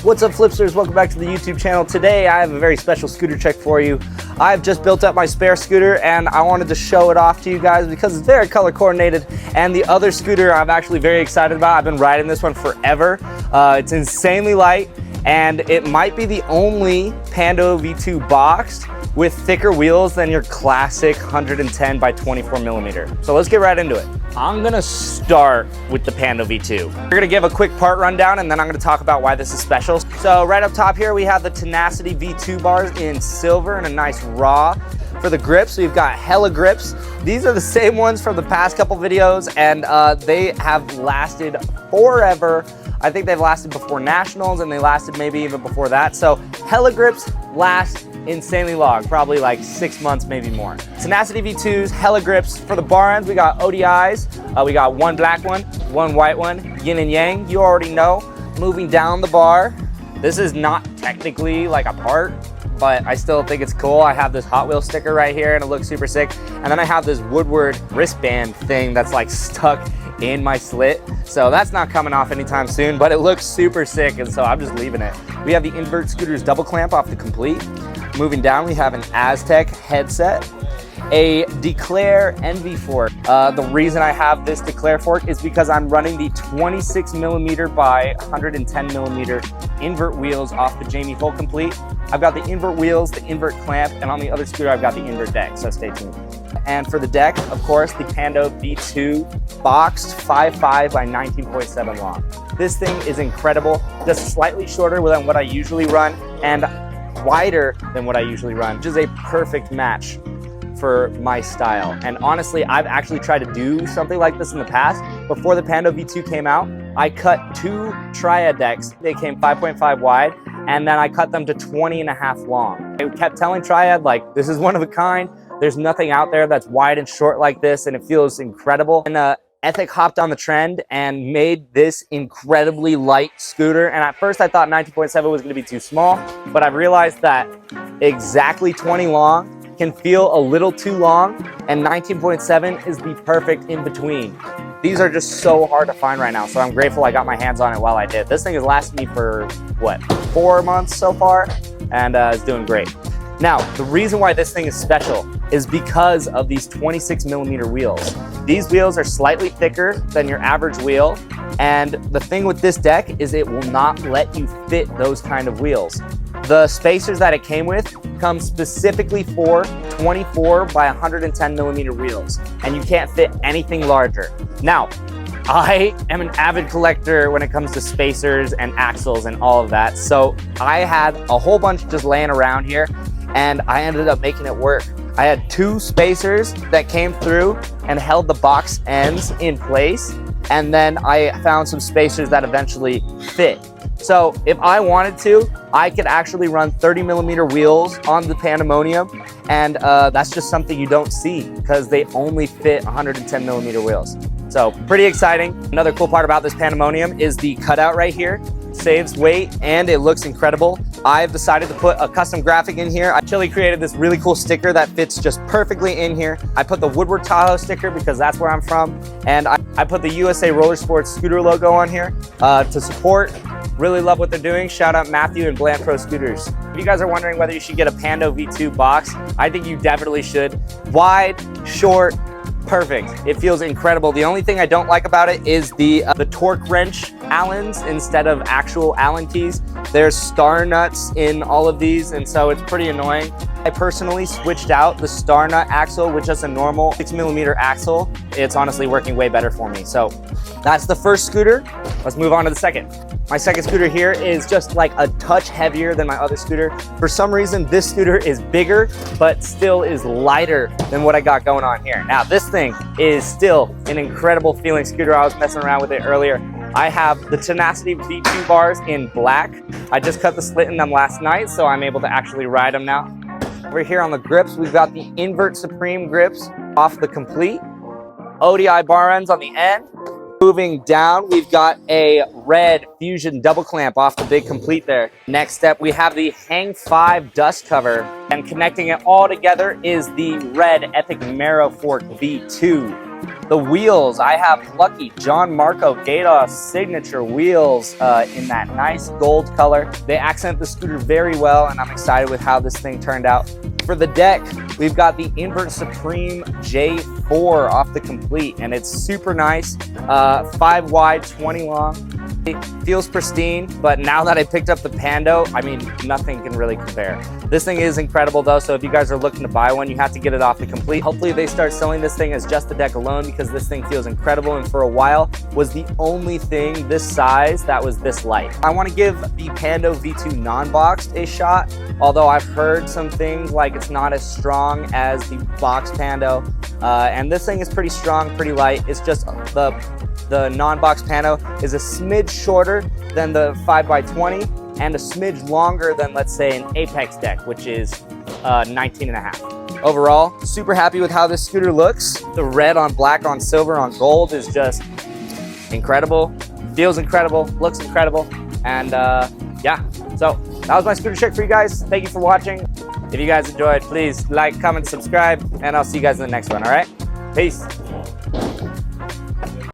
What's up, Flipsters? Welcome back to the YouTube channel. Today I have a very special scooter check for you. I've just built up my spare scooter and I wanted to show it off to you guys because it's very color coordinated, and the other scooter I'm actually very excited about. I've been riding this one forever. It's insanely light, and it might be the only Pando V2 boxed with thicker wheels than your classic 110 by 24 millimeter. So let's get right into it. I'm gonna start with the Pando V2. We're gonna give a quick part rundown and then I'm gonna talk about why this is special. So right up top here, we have the Tenacity V2 bars in silver and a nice raw. For the grips, we've got hella grips. These are the same ones from the past couple videos, and they have lasted forever. I think they've lasted before Nationals, and they lasted maybe even before that. So hella grips last insanely long, probably like 6 months, maybe more. Tenacity V2s, hella grips. For the bar ends, we got ODIs. We got one black one, one white one, yin and yang, you already know. Moving down the bar, this is not technically like a part, but I still think it's cool. I have this Hot Wheels sticker right here and it looks super sick. And then I have this Woodward wristband thing that's like stuck in my slit. So that's not coming off anytime soon, but it looks super sick, and so I'm just leaving it. We have the Invert Scooters double clamp off the Complete. Moving down, we have an Aztec headset, a Declare Envy fork. The reason I have this Declare fork is because I'm running the 26 millimeter by 110 millimeter invert wheels off the Jamie Full Complete. I've got the invert wheels, the invert clamp, and on the other scooter I've got the invert deck, so stay tuned. And for the deck, of course, the Pando V2 boxed 5.5 by 19.7 long. This thing is incredible, just slightly shorter than what I usually run and wider than what I usually run, which is a perfect match for my style. And honestly, I've actually tried to do something like this in the past. Before the Pando V2 came out, I cut 2 Triad decks. They came 5.5 wide, and then I cut them to 20.5 long. I kept telling Triad, like, this is one of a kind. There's nothing out there that's wide and short like this, and it feels incredible. And Ethic hopped on the trend and made this incredibly light scooter. And at first I thought 19.7 was gonna be too small, but I've realized that exactly 20 long can feel a little too long, and 19.7 is the perfect in between. These are just so hard to find right now, so I'm grateful I got my hands on it while I did. This thing has lasted me for, what, 4 months so far, and it's doing great. Now, the reason why this thing is special is because of these 26 millimeter wheels. These wheels are slightly thicker than your average wheel, and the thing with this deck is it will not let you fit those kind of wheels. The spacers that it came with come specifically for 24 by 110 millimeter wheels, and you can't fit anything larger. Now, I am an avid collector when it comes to spacers and axles and all of that, so I had a whole bunch just laying around here, and I ended up making it work. I had 2 spacers that came through and held the box ends in place, and then I found some spacers that eventually fit. So if I wanted to, I could actually run 30 millimeter wheels on the Pandemonium, and that's just something you don't see because they only fit 110 millimeter wheels. So pretty exciting. Another cool part about this Pandemonium is the cutout right here. Saves weight and it looks incredible. I've decided to put a custom graphic in here. I actually created this really cool sticker that fits just perfectly in here. I put the Woodward Tahoe sticker because that's where I'm from, and I put the USA Roller Sports scooter logo on here to support. Really love what they're doing. Shout out Matthew and Bland Pro Scooters. If you guys are wondering whether you should get a Pando V2 box, I think you definitely should. Wide, short, perfect. It feels incredible. The only thing I don't like about it is the torque wrench Allens instead of actual Allen keys. There's star nuts in all of these, and so it's pretty annoying. I personally switched out the star nut axle with just a normal 6 millimeter axle. It's honestly working way better for me. So that's the first scooter. Let's move on to the second. My second scooter here is just like a touch heavier than my other scooter. For some reason, this scooter is bigger, but still is lighter than what I got going on here. Now, this thing is still an incredible feeling scooter. I was messing around with it earlier. I have the Tenacity V2 bars in black. I just cut the slit in them last night, so I'm able to actually ride them now. Over here on the grips, we've got the Invert Supreme grips off the Complete. ODI bar ends on the end. Moving down, we've got a red Fusion double clamp off the big Complete there. Next step, we have the Hang 5 dust cover, and connecting it all together is the red Epic Marrow Fork V2. The wheels, I have lucky John Marco Gatos signature wheels in that nice gold color. They accent the scooter very well, and I'm excited with how this thing turned out. For the deck, we've got the Invert Supreme J4 off the Complete, and it's super nice. 5 wide, 20 long. It feels pristine, but now that I picked up the Pando, I mean, nothing can really compare. This thing is incredible though, so if you guys are looking to buy one, you have to get it off the Complete. Hopefully they start selling this thing as just the deck alone, because this thing feels incredible, and for a while was the only thing this size that was this light. I want to give the Pando V2 non-boxed a shot, although I've heard some things like it's not as strong as the box Pando, and this thing is pretty strong, pretty light. It's just the non-box Pando is a smidge shorter than the 5x20 and a smidge longer than, let's say, an Apex deck, which is 19.5. Overall, super happy with how this scooter looks. The red on black on silver on gold is just incredible. Feels incredible, looks incredible, and yeah. So that was my scooter check for you guys. Thank you for watching. If you guys enjoyed, please like, comment, subscribe, and I'll see you guys in the next one, all right? Peace.